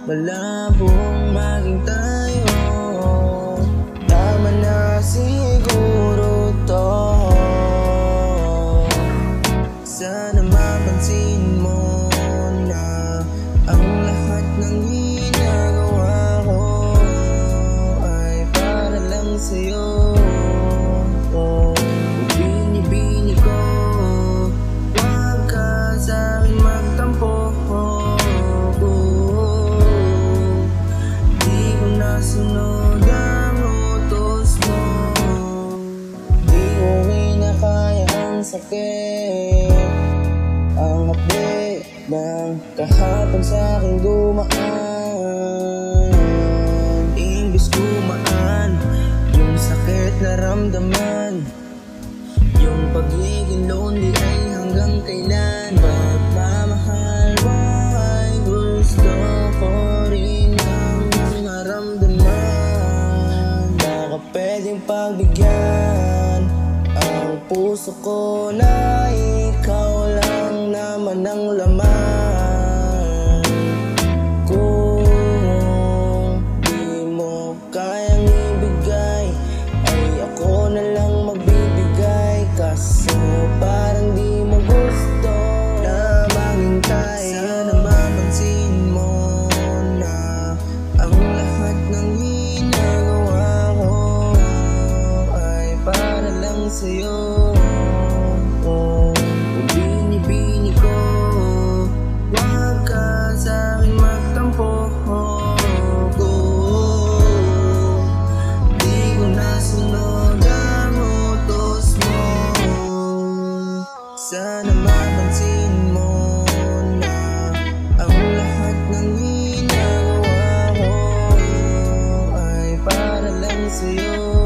malabong maging tayo. Tama na siguro to. Sana mapansin mo na ang lahat ng ginagawa ko ay para lang sa'yo. Binibini ko, huwag ka sa'kin magtampo. Di ko nasunod ang utos mo. Di ko kinakaya ang sakit, ang hapde ng kahapon sa'king dumaan. Imbis kumaan yung sakit na ramdaman, yung pagiging lonely ay hanggang kailan. Pagmamahal mo ay gusto ko rin ang maramdaman. Baka pwedeng pagbigyan ang puso ko na ikaw lang naman ang laman. Kung di mo kayang ibigay, ay ako na lang magbibigay. Kaso parang di mo gusto na maghintay. Sana mapansin mo na ang lahat ng ginagawa ko ay para lang sa'yo. Binibini ko, huwag ka sa'kin magtampo. Di ko nasunod ang utos mo. Sana mapansin mo na ang lahat ng ginagawa ko ay para lang sa'yo.